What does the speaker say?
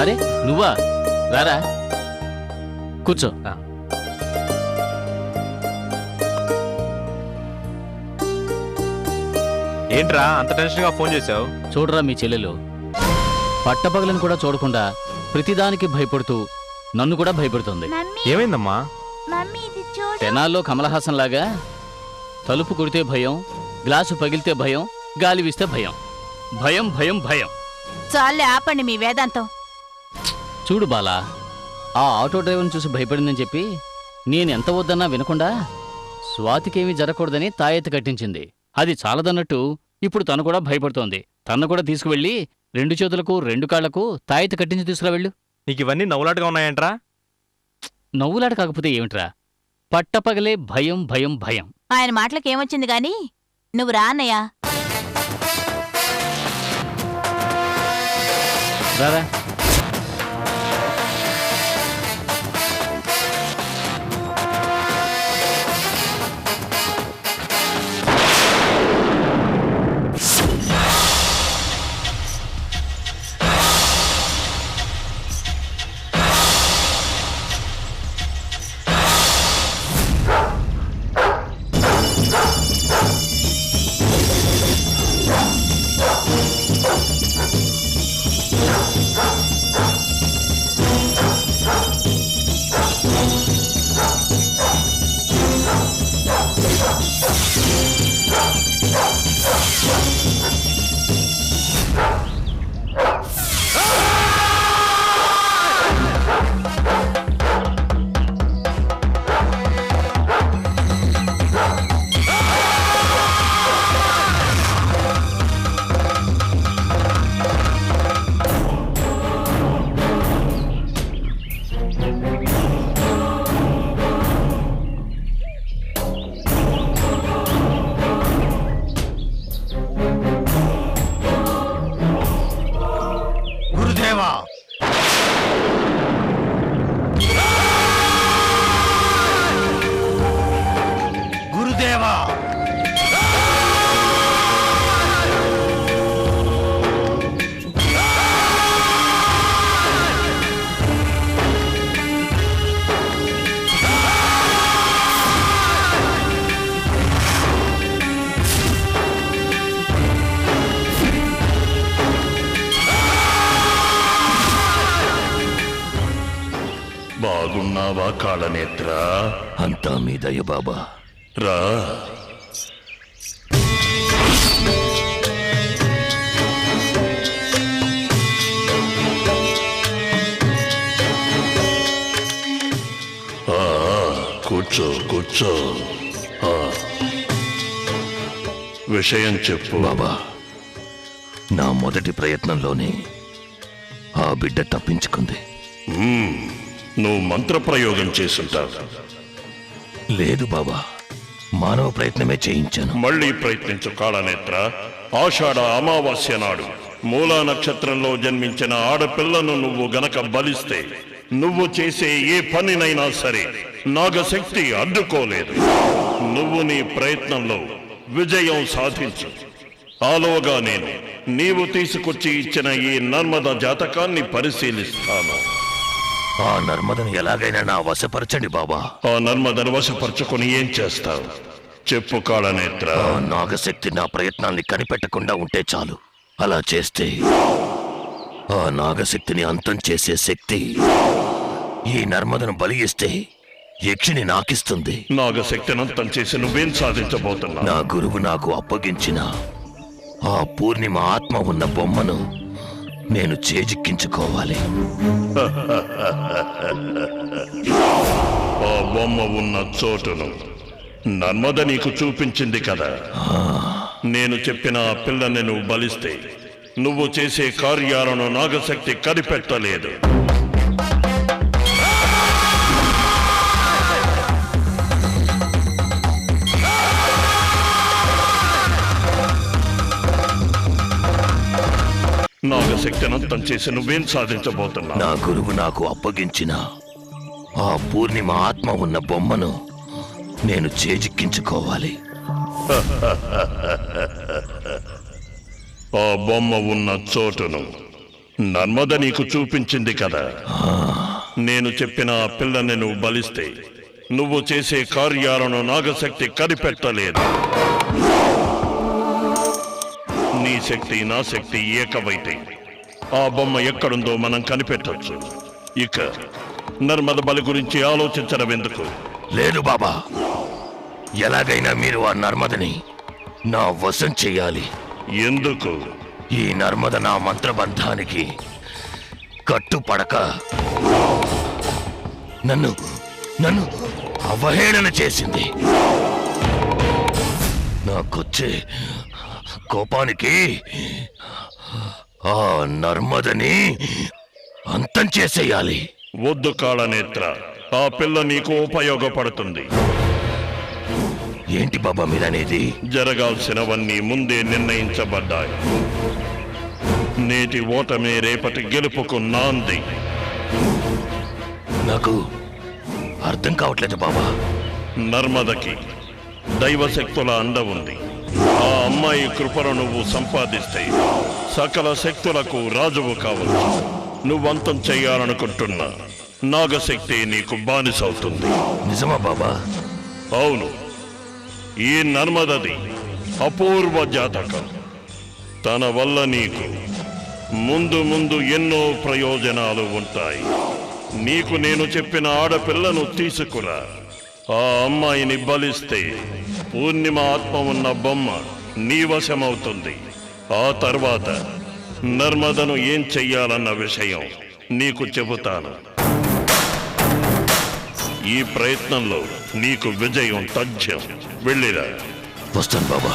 అరే నువ్వా? రారా కూర్చో. ఏంట్రా అంత టెన్షన్గా ఫోన్ చేశావు? చూడరా మీ చెల్లెలు పట్టపగలను కూడా చూడకుండా ప్రతిదానికి భయపడుతూ నన్ను కూడా భయపడుతుంది. ఏమైందమ్మా? తెనాల్లో కమల్ హాసన్ లాగా తలుపు కొడితే భయం, గ్లాసు పగిలితే భయం, గాలి వీస్తే భయం, భయం భయం భయం. చాలే ఆపండి మీ వేదాంతం. చూడు బాలా, ఆ ఆటో డ్రైవర్ని చూసి భయపడిందని చెప్పి నేనెంత వద్దన్నా వినకుండా స్వాతికేమీ జరగకూడదని తాయెత్తు కట్టించింది. అది చాలదన్నట్టు ఇప్పుడు తను కూడా భయపడుతోంది. తన్ను కూడా తీసుకువెళ్ళి 2 చేతులకు 2 కాళ్లకు తాయెత్తు కట్టించి తీసుకురావెళ్ళు. నీకు ఇవన్నీ నవ్వులాటగా ఉన్నాయంట్రా? నవ్వులాట కాకపోతే ఏమిట్రా, పట్టపగలే భయం భయం భయం. ఆయన మాటలకేమొచ్చింది గాని నువ్వు రా అన్నయ్యా. రారా. బాగున్నావా కాళనేత్ర? అంతా మీ దయ బాబా. రా. కూర్చో కూర్చో. విషయం చెప్పు బాబా. నా మొదటి ప్రయత్నంలోనే ఆ బిడ్డ తప్పించుకుంది. నువ్వు మంత్రప్రయోగం చేసుంటావు. లేదు బాబా, మానవ ప్రయత్నమే చేయించాను. మళ్ళీ ప్రయత్నించు కాళనేత్ర. ఆషాఢ అమావాస్య నాడు మూలా నక్షత్రంలో జన్మించిన ఆడపిల్లను నువ్వు గనక బలిస్తే నువ్వు చేసే ఏ పనినైనా సరే నాగశక్తి అడ్డుకోలేదు. నువ్వు నీ ప్రయత్నంలో విజయం సాధించు. ఆలోగా నేను నీవు తీసుకొచ్చి ఇచ్చిన ఈ నర్మద జాతకాన్ని పరిశీలిస్తాను. ఆ నర్మదను ఎలాగైనా నా వశపరచండి బాబా. ఆ నర్మదను వశపరచుకొని ఏం చేస్తావు చెప్పు కాళనేత్ర. ఆ నాగశక్తి నా ప్రయత్నాన్ని కనిపెట్టకుండా ఉంటే చాలు. అలా చేస్తే ఆ నాగశక్తిని అంతం చేసే శక్తి ఈ నర్మదను బలి ఇస్తే యక్షిని నాకిస్తుంది. నాగశక్తిని అంతం చేసి నువ్వేం సాధించబోతున్నా? నా గురువు నాకు అప్పగించిన ఆ పూర్ణిమ ఆత్మ ఉన్న బొమ్మను నేను చేజిక్కించుకోవాలి. ఆ బొమ్మ ఉన్న చోటును నర్మద నీకు చూపించింది కదా. నేను చెప్పిన ఆ పిల్లని నువ్వు బలిస్తే నువ్వు చేసే కార్యాలను నాగశక్తి కనిపెట్టలేదు. నాగశక్తినంతం చేసి నువ్వేం సాధించబోతున్నా? నా గురువు నాకు అప్పగించిన ఆ పూర్ణిమ ఆత్మ ఉన్న బొమ్మను నేను చేజిక్కించుకోవాలి. ఆ బొమ్మ ఉన్న చోటును నర్మద నీకు చూపించింది కదా. నేను చెప్పిన ఆ పిల్లని నువ్వు బలిస్తే నువ్వు చేసే కార్యాలను నాగశక్తి కనిపెట్టలేదు. నీ శక్తి నా శక్తి ఏకమైతే ఆ బొమ్మ ఎక్కడుందో మనం కనిపెట్టొచ్చు. ఇక నర్మద బలి గురించి ఆలోచించడం ఎందుకు? లేదు బాబా, ఎలాగైనా మీరు ఆ నర్మదని నా వశం చెయ్యాలి. ఎందుకు? ఈ నర్మద నా మంత్రబంధానికి కట్టుపడక నన్ను నన్ను అవహేళన చేసింది. నాకొచ్చే కోపానికి ఆ నర్మదని అంతం చేసేయాలి. వద్దు కాళనేత్ర, ఆ పిల్ల నీకు ఉపయోగపడుతుంది. ఏంటి బాబా మీరనేది? జరగాల్సినవన్నీ ముందే నిర్ణయించబడ్డాయి. నేటి ఓటమే రేపటి గెలుపుకు నాంది. నాకు అర్థం కావట్లేదు బాబా. నర్మదకి దైవశక్తుల అండ ఉంది. ఆ అమ్మాయి కృపను నువ్వు సంపాదిస్తే సకల శక్తులకు రాజువు కావచ్చు. నువ్వంతం చెయ్యాలనుకుంటున్న నాగశక్తి నీకు బానిసవుతుంది. నిజమా బాబా? అవును, ఈ నర్మదది అపూర్వ జాతకం. తన వల్ల నీకు ముందు ముందు ఎన్నో ప్రయోజనాలు ఉంటాయి. నీకు నేను చెప్పిన ఆడపిల్లను తీసుకురా. ఆ అమ్మాయిని బలిస్తే పూర్ణిమ ఆత్మ ఉన్న బొమ్మ నీ వశమవుతుంది. ఆ తర్వాత నర్మదను ఏం చెయ్యాలన్న విషయం నీకు చెబుతాను. ఈ ప్రయత్నంలో నీకు విజయం తథ్యం. వెళ్ళిరా. వస్తాను బాబా.